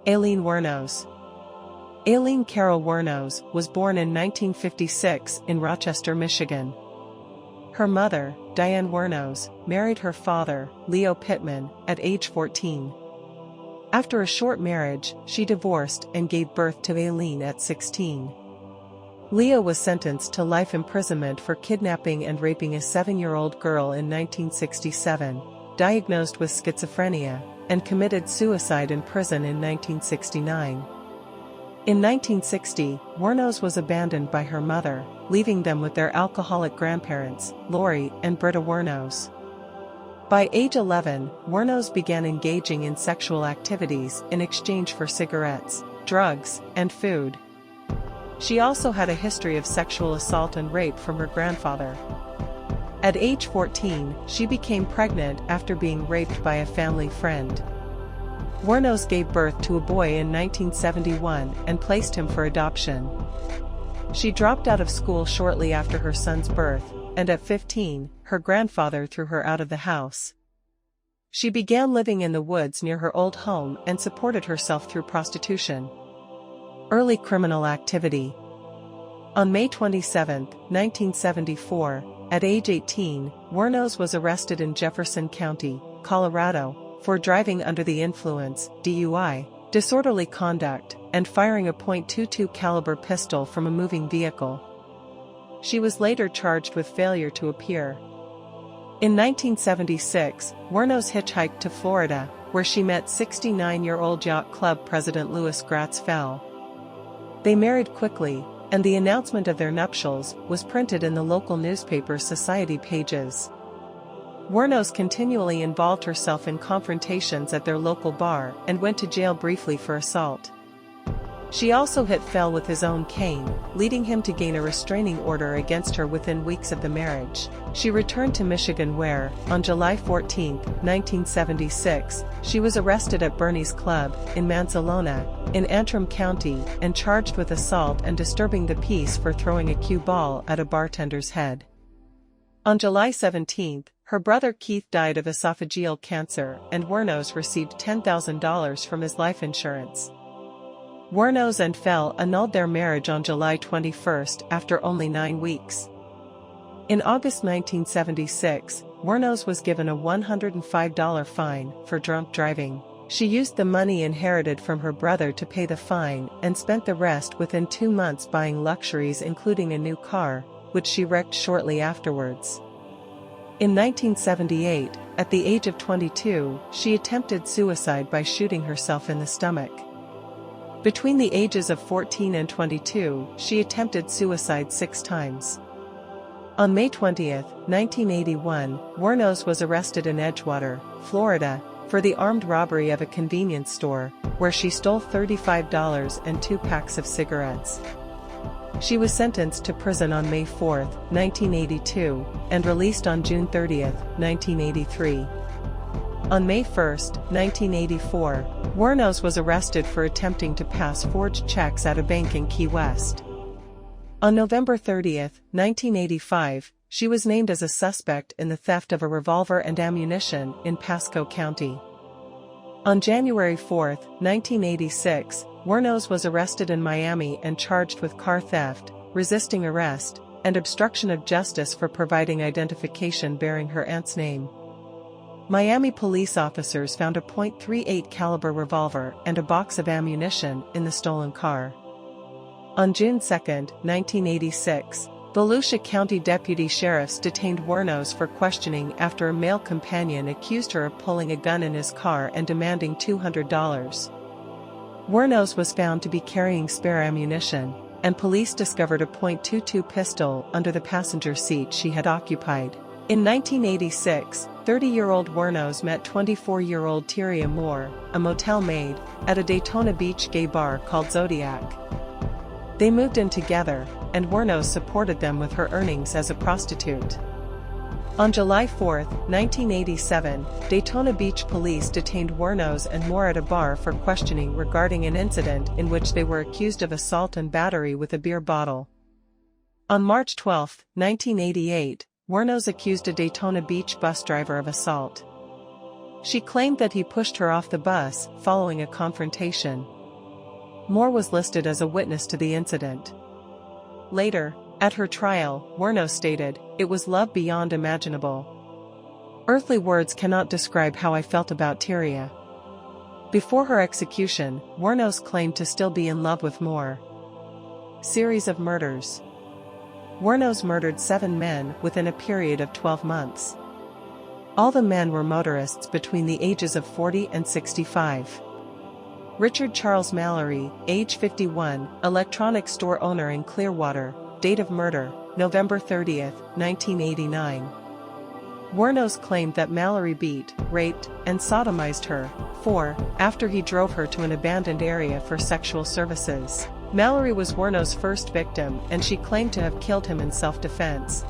Aileen Wuornos. Aileen Carol Wuornos was born in 1956 in Rochester, Michigan. Her mother, Diane Wuornos, married her father, Leo Pittman, at age 14. After a short marriage, she divorced and gave birth to Aileen at 16. Leo was sentenced to life imprisonment for kidnapping and raping a 7-year-old girl in 1967, diagnosed with schizophrenia, and committed suicide in prison in 1969. In 1960, Wuornos was abandoned by her mother, leaving them with their alcoholic grandparents, Lori and Britta Wuornos. By age 11, Wuornos began engaging in sexual activities in exchange for cigarettes, drugs, and food. She also had a history of sexual assault and rape from her grandfather. At age 14, she became pregnant after being raped by a family friend. Wuornos gave birth to a boy in 1971 and placed him for adoption. She dropped out of school shortly after her son's birth, and at 15, her grandfather threw her out of the house. She began living in the woods near her old home and supported herself through prostitution. Early criminal activity. On May 27, 1974, at age 18, Wuornos was arrested in Jefferson County, Colorado, for driving under the influence, DUI, disorderly conduct, and firing a .22 caliber pistol from a moving vehicle. She was later charged with failure to appear. In 1976, Wuornos hitchhiked to Florida, where she met 69-year-old yacht club president Louis Gratz Fell. They married quickly, and the announcement of their nuptials was printed in the local newspaper's society pages. Wuornos continually involved herself in confrontations at their local bar and went to jail briefly for assault. She also hit Fell with his own cane, leading him to gain a restraining order against her within weeks of the marriage. She returned to Michigan where, on July 14, 1976, she was arrested at Bernie's Club, in Mansalona, in Antrim County, and charged with assault and disturbing the peace for throwing a cue ball at a bartender's head. On July 17, her brother Keith died of esophageal cancer and Wuornos received $10,000 from his life insurance. Wuornos and Fell annulled their marriage on July 21 after only 9 weeks. In August 1976, Wuornos was given a $105 fine for drunk driving. She used the money inherited from her brother to pay the fine and spent the rest within 2 months buying luxuries including a new car, which she wrecked shortly afterwards. In 1978, at the age of 22, she attempted suicide by shooting herself in the stomach. Between the ages of 14 and 22, she attempted suicide 6 times. On May 20, 1981, Wuornos was arrested in Edgewater, Florida, for the armed robbery of a convenience store, where she stole $35 and 2 packs of cigarettes. She was sentenced to prison on May 4, 1982, and released on June 30, 1983. On May 1, 1984, Wuornos was arrested for attempting to pass forged checks at a bank in Key West. On November 30, 1985, she was named as a suspect in the theft of a revolver and ammunition in Pasco County. On January 4, 1986, Wuornos was arrested in Miami and charged with car theft, resisting arrest, and obstruction of justice for providing identification bearing her aunt's name. Miami police officers found a .38 caliber revolver and a box of ammunition in the stolen car. On June 2, 1986, Volusia County deputy sheriffs detained Wuornos for questioning after a male companion accused her of pulling a gun in his car and demanding $200. Wuornos was found to be carrying spare ammunition, and police discovered a .22 pistol under the passenger seat she had occupied. In 1986, 30-year-old Wuornos met 24-year-old Tyria Moore, a motel maid, at a Daytona Beach gay bar called Zodiac. They moved in together, and Wuornos supported them with her earnings as a prostitute. On July 4, 1987, Daytona Beach police detained Wuornos and Moore at a bar for questioning regarding an incident in which they were accused of assault and battery with a beer bottle. On March 12, 1988, Wuornos accused a Daytona Beach bus driver of assault. She claimed that he pushed her off the bus following a confrontation. Moore was listed as a witness to the incident. Later, at her trial, Wuornos stated, "It was love beyond imaginable. Earthly words cannot describe how I felt about Tyria." Before her execution, Wuornos claimed to still be in love with Moore. Series of murders. Wuornos murdered 7 men within a period of 12 months. All the men were motorists between the ages of 40 and 65. Richard Charles Mallory, age 51, electronics store owner in Clearwater, date of murder, November 30, 1989. Wuornos claimed that Mallory beat, raped, and sodomized her, after he drove her to an abandoned area for sexual services. Mallory was Wuornos' first victim, and she claimed to have killed him in self-defense.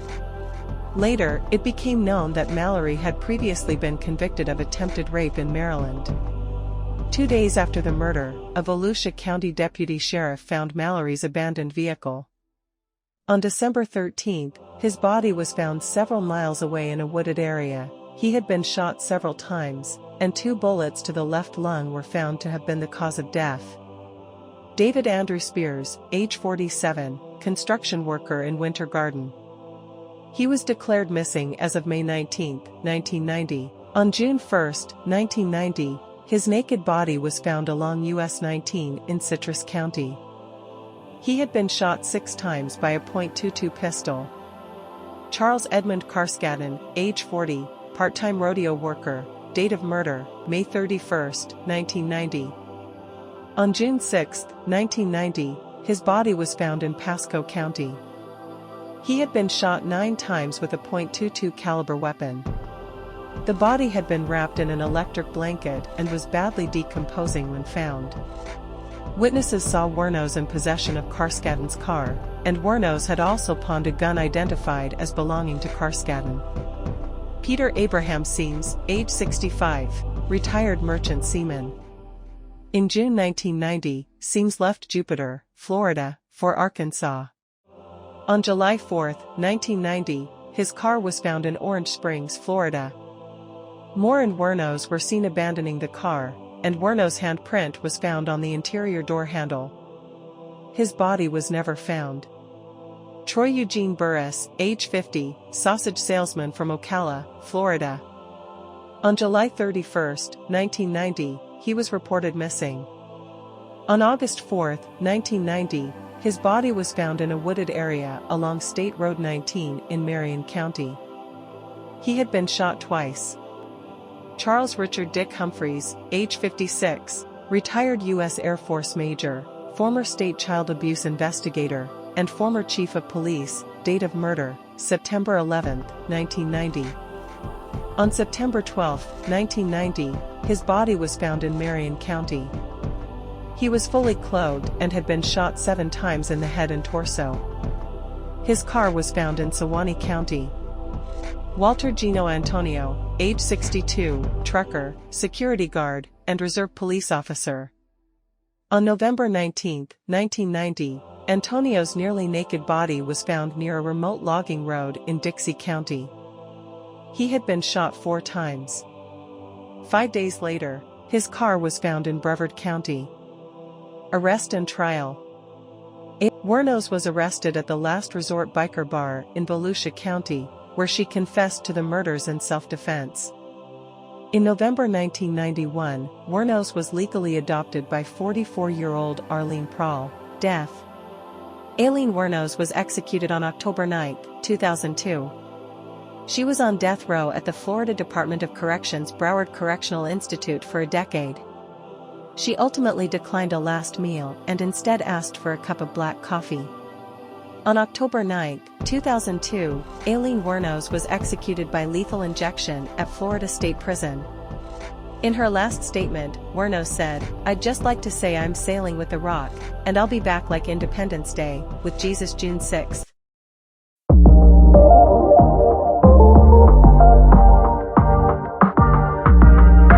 Later, it became known that Mallory had previously been convicted of attempted rape in Maryland. 2 days after the murder, a Volusia County deputy sheriff found Mallory's abandoned vehicle. On December 13, his body was found several miles away in a wooded area. He had been shot several times, and 2 bullets to the left lung were found to have been the cause of death. David Andrew Spears, age 47, construction worker in Winter Garden. He was declared missing as of May 19, 1990. On June 1, 1990, his naked body was found along US 19 in Citrus County. He had been shot 6 times by a .22 pistol. Charles Edmund Carskadden, age 40, part-time rodeo worker, date of murder, May 31, 1990. On June 6, 1990, his body was found in Pasco County. He had been shot 9 times with a .22 caliber weapon. The body had been wrapped in an electric blanket and was badly decomposing when found. Witnesses saw Wuornos in possession of Carskadden's car, and Wuornos had also pawned a gun identified as belonging to Carskadden. Peter Abraham Seams, age 65, retired merchant seaman. In June 1990, Seams left Jupiter, Florida, for Arkansas. On July 4, 1990, his car was found in Orange Springs, Florida. Moore and Wuornos were seen abandoning the car, and Wuornos' handprint was found on the interior door handle. His body was never found. Troy Eugene Burris, age 50, sausage salesman from Ocala, Florida. On July 31, 1990, he was reported missing. On August 4, 1990, his body was found in a wooded area along State Road 19 in Marion County. He had been shot twice. Charles Richard Dick Humphreys, age 56, retired U.S. Air Force major, former state child abuse investigator, and former chief of police, date of murder, September 11, 1990. On September 12, 1990, his body was found in Marion County. He was fully clothed and had been shot 7 times in the head and torso. His car was found in Sewanee County. Walter Gino Antonio, age 62, trucker, security guard, and reserve police officer. On November 19, 1990, Antonio's nearly naked body was found near a remote logging road in Dixie County. He had been shot 4 times. 5 days later, his car was found in Brevard County. Arrest and trial. Wuornos was arrested at the Last Resort Biker Bar in Volusia County, where she confessed to the murders in self-defense. In November 1991, Wuornos was legally adopted by 44-year-old Arlene Prahl. Death. Aileen Wuornos was executed on October 9, 2002. She was on death row at the Florida Department of Corrections Broward Correctional Institute for a decade. She ultimately declined a last meal and instead asked for a cup of black coffee. On October 9, 2002, Aileen Wuornos was executed by lethal injection at Florida State Prison. In her last statement, Wuornos said, "I'd just like to say I'm sailing with the Rock, and I'll be back like Independence Day, with Jesus June 6."